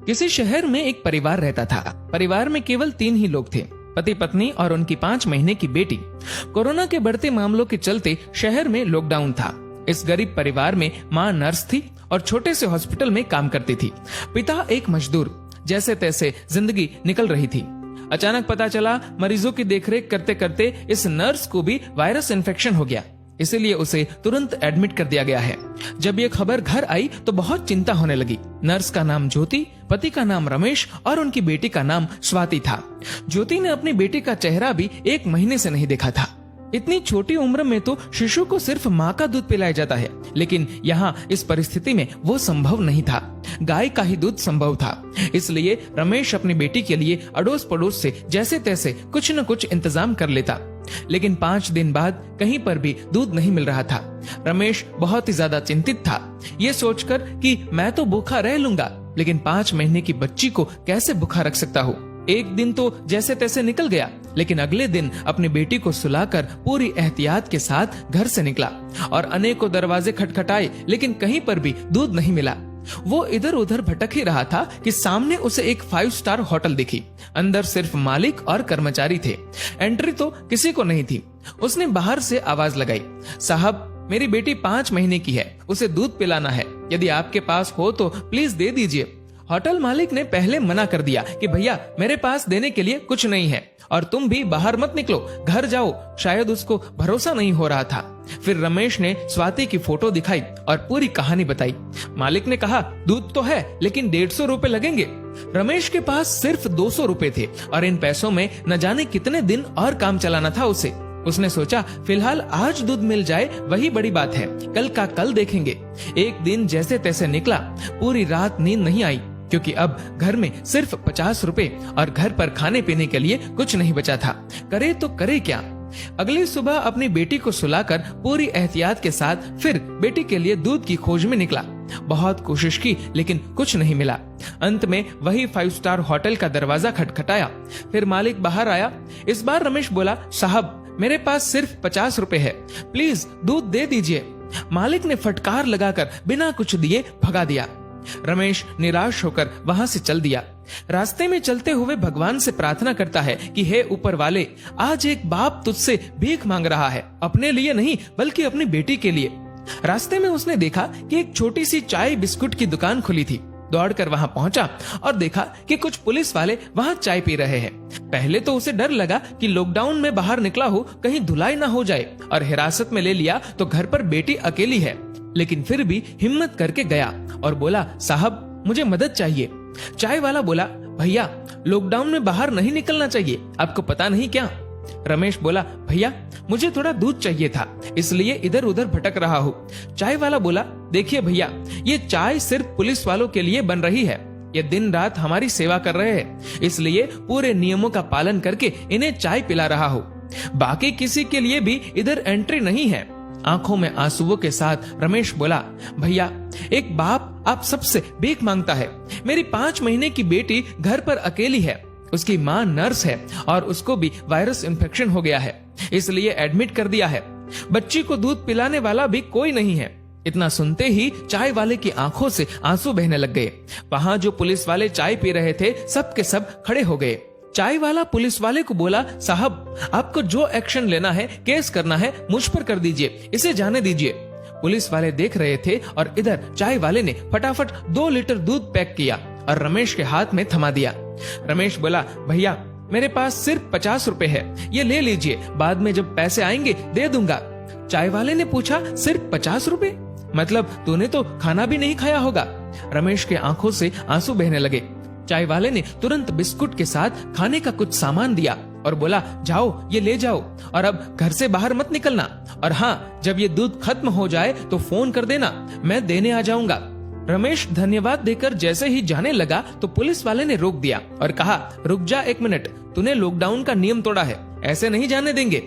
किसी शहर में एक परिवार रहता था। परिवार में केवल 3 ही लोग थे, पति पत्नी और उनकी 5 महीने की बेटी। कोरोना के बढ़ते मामलों के चलते शहर में लॉकडाउन था। इस गरीब परिवार में माँ नर्स थी और छोटे से हॉस्पिटल में काम करती थी। पिता एक मजदूर। जैसे तैसे जिंदगी निकल रही थी। अचानक पता चला मरीजों की देखरेख करते करते इस नर्स को भी वायरस इन्फेक्शन हो गया, इसीलिए उसे तुरंत एडमिट कर दिया गया है। जब ये खबर घर आई तो बहुत चिंता होने लगी। नर्स का नाम ज्योति, पति का नाम रमेश और उनकी बेटी का नाम स्वाति था। ज्योति ने अपनी बेटी का चेहरा भी 1 महीने से नहीं देखा था। इतनी छोटी उम्र में तो शिशु को सिर्फ माँ का दूध पिलाया जाता है, लेकिन यहाँ इस परिस्थिति में वो संभव नहीं था। गाय का ही दूध संभव था। इसलिए रमेश अपनी बेटी के लिए अड़ोस पड़ोस से जैसे तैसे कुछ न कुछ इंतजाम कर लेता, लेकिन 5 दिन बाद कहीं पर भी दूध नहीं मिल रहा था। रमेश बहुत ही ज्यादा चिंतित था, ये सोचकर कि मैं तो भूखा रह लूंगा, लेकिन 5 महीने की बच्ची को कैसे भूखा रख सकता हूँ। एक दिन तो जैसे तैसे निकल गया, लेकिन अगले दिन अपनी बेटी को सुलाकर पूरी एहतियात के साथ घर से निकला और अनेकों दरवाजे खटखटाए, लेकिन कहीं पर भी दूध नहीं मिला। वो इधर उधर भटक ही रहा था कि सामने उसे एक 5 स्टार होटल दिखी। अंदर सिर्फ मालिक और कर्मचारी थे। एंट्री तो किसी को नहीं थी। उसने बाहर से आवाज लगाई, साहब मेरी बेटी 5 महीने की है, उसे दूध पिलाना है, यदि आपके पास हो तो प्लीज दे दीजिए। होटल मालिक ने पहले मना कर दिया कि भैया मेरे पास देने के लिए कुछ नहीं है और तुम भी बाहर मत निकलो, घर जाओ। शायद उसको भरोसा नहीं हो रहा था। फिर रमेश ने स्वाति की फोटो दिखाई और पूरी कहानी बताई। मालिक ने कहा दूध तो है, लेकिन 150 रुपए लगेंगे। रमेश के पास सिर्फ 200 रुपए थे और इन पैसों में न जाने कितने दिन और काम चलाना था उसे। उसने सोचा फिलहाल आज दूध मिल जाए वही बड़ी बात है, कल का कल देखेंगे। एक दिन जैसे तैसे निकला। पूरी रात नींद नहीं आई, क्योंकि अब घर में सिर्फ 50 रुपए और घर पर खाने पीने के लिए कुछ नहीं बचा था। करे तो करे क्या। अगली सुबह अपनी बेटी को सुलाकर पूरी एहतियात के साथ फिर बेटी के लिए दूध की खोज में निकला। बहुत कोशिश की, लेकिन कुछ नहीं मिला। अंत में वही 5 स्टार होटल का दरवाजा खटखटाया। फिर मालिक बाहर आया। इस बार रमेश बोला, साहब मेरे पास सिर्फ 50 रुपए है, प्लीज दूध दे दीजिए। मालिक ने फटकार लगाकर बिना कुछ दिए भगा दिया। रमेश निराश होकर वहां से चल दिया। रास्ते में चलते हुए भगवान से प्रार्थना करता है कि हे ऊपर वाले, आज एक बाप तुझसे भीख मांग रहा है, अपने लिए नहीं बल्कि अपनी बेटी के लिए। रास्ते में उसने देखा कि एक छोटी सी चाय बिस्कुट की दुकान खुली थी। दौड़कर वहां पहुंचा और देखा कि कुछ पुलिस वाले वहां चाय पी रहे हैं। पहले तो उसे डर लगा कि लॉकडाउन में बाहर निकला हो, कहीं धुलाई ना हो जाए और हिरासत में ले लिया तो घर पर बेटी अकेली है, लेकिन फिर भी हिम्मत करके गया और बोला, साहब मुझे मदद चाहिए। चाय वाला बोला, भैया लॉकडाउन में बाहर नहीं निकलना चाहिए, आपको पता नहीं क्या। रमेश बोला, भैया मुझे थोड़ा दूध चाहिए था, इसलिए इधर उधर भटक रहा हूँ। चाय वाला बोला, देखिए भैया, ये चाय सिर्फ पुलिस वालों के लिए बन रही है, ये दिन रात हमारी सेवा कर रहे हैं, इसलिए पूरे नियमों का पालन करके इन्हें चाय पिला रहा हूँ। बाकी किसी के लिए भी इधर एंट्री नहीं है। आंखों में आंसुओं के साथ रमेश बोला, भैया एक बाप आप सबसे भीख मांगता है। मेरी 5 महीने की बेटी घर पर अकेली है, उसकी माँ नर्स है और उसको भी वायरस इन्फेक्शन हो गया है, इसलिए एडमिट कर दिया है। बच्ची को दूध पिलाने वाला भी कोई नहीं है। इतना सुनते ही चाय वाले की आंखों से आंसू बहने लग गए। वहां जो पुलिस वाले चाय पी रहे थे सब के सब खड़े हो गए। चाय वाला पुलिस वाले को बोला, साहब आपको जो एक्शन लेना है, केस करना है, मुझ पर कर दीजिए, इसे जाने दीजिए। पुलिस वाले देख रहे थे और इधर चाय वाले ने फटाफट 2 लीटर दूध पैक किया और रमेश के हाथ में थमा दिया। रमेश बोला, भैया मेरे पास सिर्फ 50 रुपए है, ये ले लीजिए, बाद में जब पैसे आएंगे दे दूंगा। चाय वाले ने पूछा, सिर्फ 50 रुपए? मतलब तूने तो खाना भी नहीं खाया होगा। रमेश के आंखों से आंसू बहने लगे। चाय वाले ने तुरंत बिस्कुट के साथ खाने का कुछ सामान दिया और बोला, जाओ ये ले जाओ और अब घर से बाहर मत निकलना, और हाँ जब ये दूध खत्म हो जाए तो फोन कर देना, मैं देने आ जाऊंगा। रमेश धन्यवाद देकर जैसे ही जाने लगा तो पुलिस वाले ने रोक दिया और कहा, रुक जा 1 मिनट, तूने लॉकडाउन का नियम तोड़ा है, ऐसे नहीं जाने देंगे।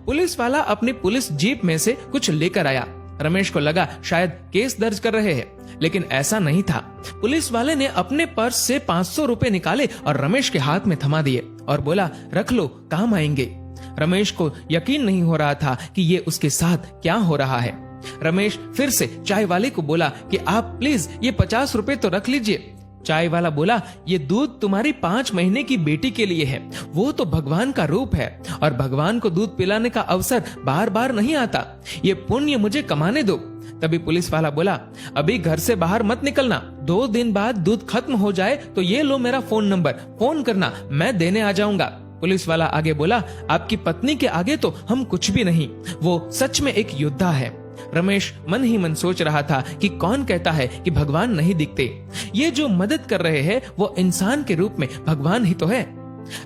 पुलिस वाला अपनी पुलिस जीप में से कुछ लेकर आया। रमेश को लगा शायद केस दर्ज कर रहे हैं, लेकिन ऐसा नहीं था। पुलिस वाले ने अपने पर्स से 500 रुपए निकाले और रमेश के हाथ में थमा दिए और बोला, रख लो, काम आएंगे। रमेश को यकीन नहीं हो रहा था कि ये उसके साथ क्या हो रहा है। रमेश फिर से चाय वाले को बोला कि आप प्लीज ये 50 रुपए तो रख लीजिए। चाय वाला बोला, ये दूध तुम्हारी 5 महीने की बेटी के लिए है। वो तो भगवान का रूप है और भगवान को दूध पिलाने का अवसर बार बार नहीं आता। ये पुण्य मुझे कमाने दो। तभी पुलिस वाला बोला, अभी घर से बाहर मत निकलना, 2 दिन बाद दूध खत्म हो जाए तो ये लो मेरा फोन नंबर, फोन करना, मैं देने आ जाऊंगा। पुलिस वाला आगे बोला, आपकी पत्नी के आगे तो हम कुछ भी नहीं, वो सच में एक योद्धा है। रमेश मन ही मन सोच रहा था कि कौन कहता है कि भगवान नहीं दिखते। ये जो मदद कर रहे हैं वो इंसान के रूप में भगवान ही तो है।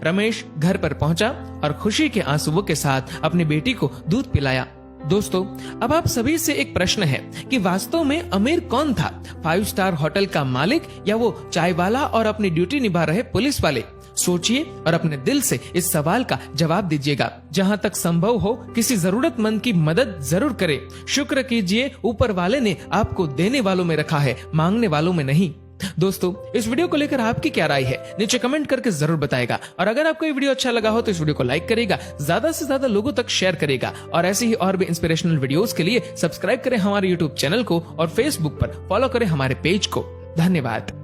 रमेश घर पर पहुंचा और खुशी के आंसुओं के साथ अपनी बेटी को दूध पिलाया। दोस्तों, अब आप सभी से एक प्रश्न है कि वास्तव में अमीर कौन था, 5 स्टार होटल का मालिक या वो चाय वाला और अपनी ड्यूटी निभा रहे पुलिस वाले? सोचिए और अपने दिल से इस सवाल का जवाब दीजिएगा। जहां तक संभव हो किसी जरूरतमंद की मदद जरूर करें। शुक्र कीजिए, ऊपर वाले ने आपको देने वालों में रखा है, मांगने वालों में नहीं। दोस्तों, इस वीडियो को लेकर आपकी क्या राय है, नीचे कमेंट करके जरूर बताएगा। और अगर आपको ये वीडियो अच्छा लगा हो तो इस वीडियो को लाइक करेगा, ज्यादा से ज्यादा लोगों तक शेयर करेगा और ऐसे ही और भी इंस्पिरेशनल वीडियोस के लिए सब्सक्राइब करें हमारे यूट्यूब चैनल को और फेसबुक पर फॉलो करें हमारे पेज को। धन्यवाद।